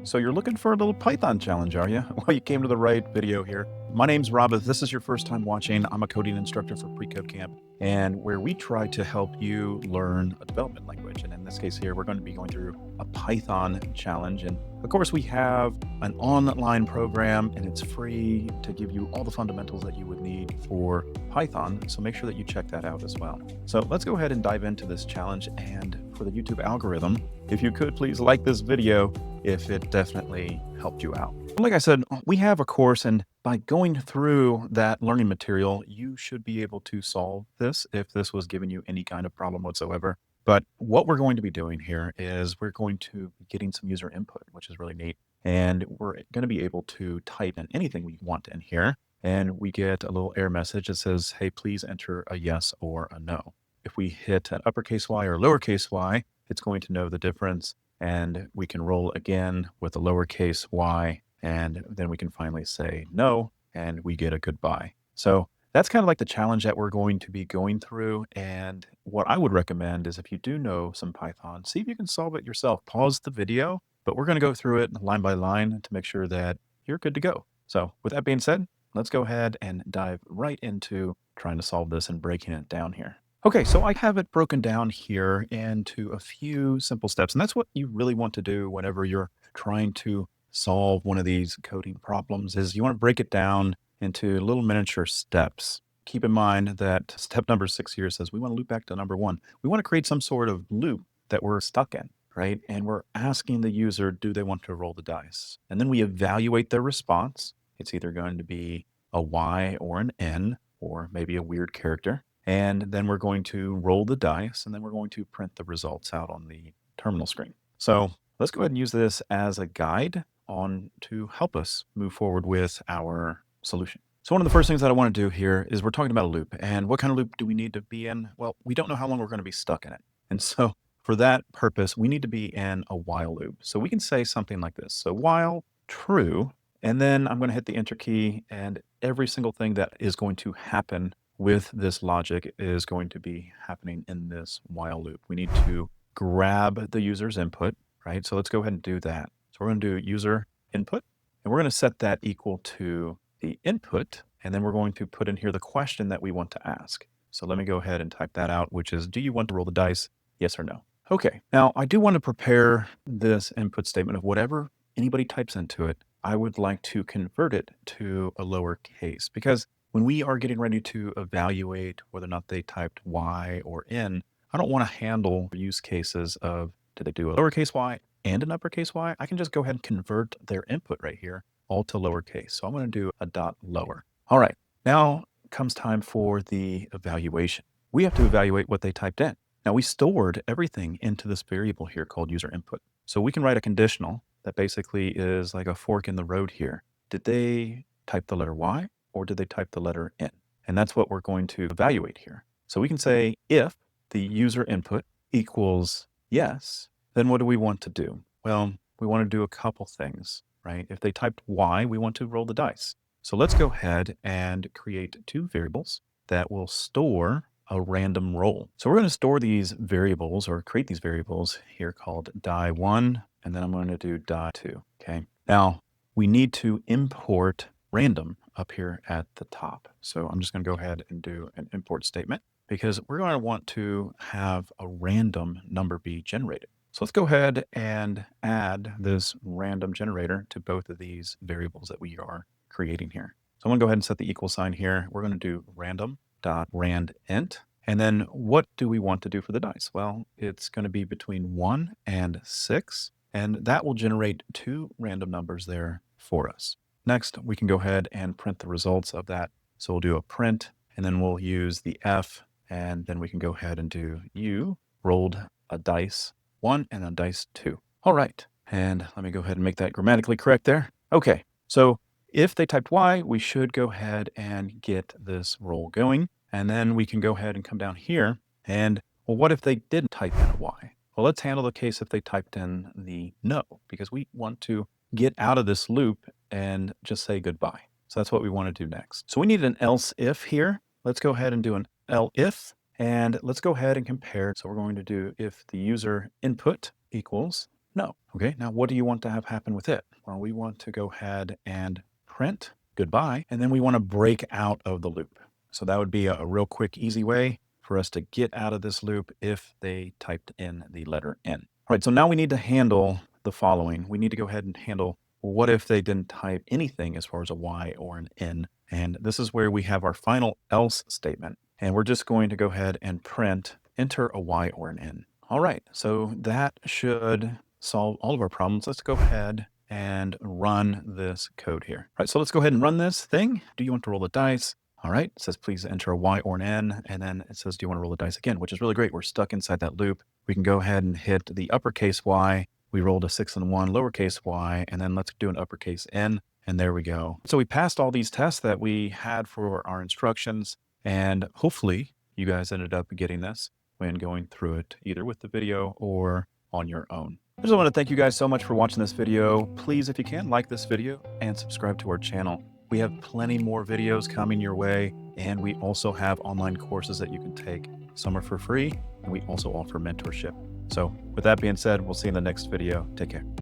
So you're looking for a little Python challenge, are you? Well, you came to the right video here. My name's Rob. If this is your first time watching, I'm a coding instructor for Pre-Code Camp, and where we try to help you learn a development language. And in this case here, we're going to be going through a Python challenge. And of course, we have an online program, and it's free to give you all the fundamentals that you would need for Python. So make sure that you check that out as well. So let's go ahead and dive into this challenge. And for the YouTube algorithm, if you could please like this video if it definitely helped you out. Like I said, we have a course, and by going through that learning material, you should be able to solve this if this was giving you any kind of problem whatsoever. But what we're going to be doing here is we're going to be getting some user input, which is really neat. And we're going to be able to type in anything we want in here. And we get a little error message that says, hey, please enter a yes or a no. If we hit an uppercase Y or lowercase y, it's going to know the difference. And we can roll again with a lowercase y, and then we can finally say no, and we get a goodbye. So that's kind of like the challenge that we're going to be going through. And what I would recommend is if you do know some Python, see if you can solve it yourself. Pause the video, but we're going to go through it line by line to make sure that you're good to go. So with that being said, let's go ahead and dive right into trying to solve this and breaking it down here. Okay, so I have it broken down here into a few simple steps, and that's what you really want to do whenever you're trying to solve one of these coding problems is you want to break it down into little miniature steps. Keep in mind that step number 6 here says we want to loop back to number 1. We want to create some sort of loop that we're stuck in, right? And we're asking the user, do they want to roll the dice? And then we evaluate their response. It's either going to be a Y or an N, or maybe a weird character. And then we're going to roll the dice, and then we're going to print the results out on the terminal screen. So let's go ahead and use this as a guide on to help us move forward with our solution. So one of the first things that I want to do here is we're talking about a loop. And what kind of loop do we need to be in? Well, we don't know how long we're going to be stuck in it. And so for that purpose, we need to be in a while loop. So we can say something like this. So while true, and then I'm going to hit the enter key, and every single thing that is going to happen with this logic is going to be happening in this while loop. We need to grab the user's input, right? So let's go ahead and do that. So we're going to do user input, and we're going to set that equal to the input, and then we're going to put in here the question that we want to ask. So let me go ahead and type that out, which is, do you want to roll the dice? Yes or no? Okay, now I do want to prepare this input statement of whatever anybody types into it. I would like to convert it to a lowercase, because when we are getting ready to evaluate whether or not they typed Y or N, I don't want to handle use cases of did they do a lowercase y and an uppercase Y? I can just go ahead and convert their input right here all to lowercase. So I'm going to do a dot lower. All right, now comes time for the evaluation. We have to evaluate what they typed in. Now we stored everything into this variable here called user input. So we can write a conditional that basically is like a fork in the road here. Did they type the letter Y, or did they type the letter N? And that's what we're going to evaluate here. So we can say if the user input equals yes, then what do we want to do? Well, we want to do a couple things, right? If they typed Y, we want to roll the dice. So let's go ahead and create two variables that will store a random roll. So we're going to store these variables or create these variables here called die1, and then I'm going to do die2. Okay. Now we need to import random up here at the top. So I'm just going to go ahead and do an import statement because we're going to want to have a random number be generated. So let's go ahead and add this random generator to both of these variables that we are creating here. So I'm going to go ahead and set the equal sign here. We're going to do random.randint. And then what do we want to do for the dice? Well, it's going to be between 1 and 6, and that will generate two random numbers there for us. Next, we can go ahead and print the results of that. So we'll do a print, and then we'll use the F, and then we can go ahead and do you rolled a dice 1 and a dice 2. All right, and let me go ahead and make that grammatically correct there. Okay, so if they typed Y, we should go ahead and get this roll going. And then we can go ahead and come down here and, well, what if they didn't type in a Y? Well, let's handle the case if they typed in the no, because we want to get out of this loop and just say goodbye. So that's what we want to do next. So we need an else if here. Let's go ahead and do an elif, and let's go ahead and compare. So we're going to do if the user input equals No. Okay, now what do you want to have happen with it? Well, we want to go ahead and print goodbye, and then we want to break out of the loop. So that would be a real quick, easy way for us to get out of this loop if they typed in the letter N. All right, so now we need to handle the following. We need to go ahead and handle, well, what if they didn't type anything as far as a Y or an N? And this is where we have our final else statement. And we're just going to go ahead and print, enter a Y or an N. All right, so that should solve all of our problems. Let's go ahead and run this code here. All right, so let's go ahead and run this thing. Do you want to roll the dice? All right, it says please enter a Y or an N, and then it says do you want to roll the dice again, which is really great. We're stuck inside that loop. We can go ahead and hit the uppercase Y. We rolled a 6 and 1, lowercase y, and then let's do an uppercase N, and there we go. So we passed all these tests that we had for our instructions, and hopefully you guys ended up getting this when going through it, either with the video or on your own. I just want to thank you guys so much for watching this video. Please, if you can, like this video and subscribe to our channel. We have plenty more videos coming your way, and we also have online courses that you can take. Some are for free, and we also offer mentorship. So with that being said, we'll see you in the next video. Take care.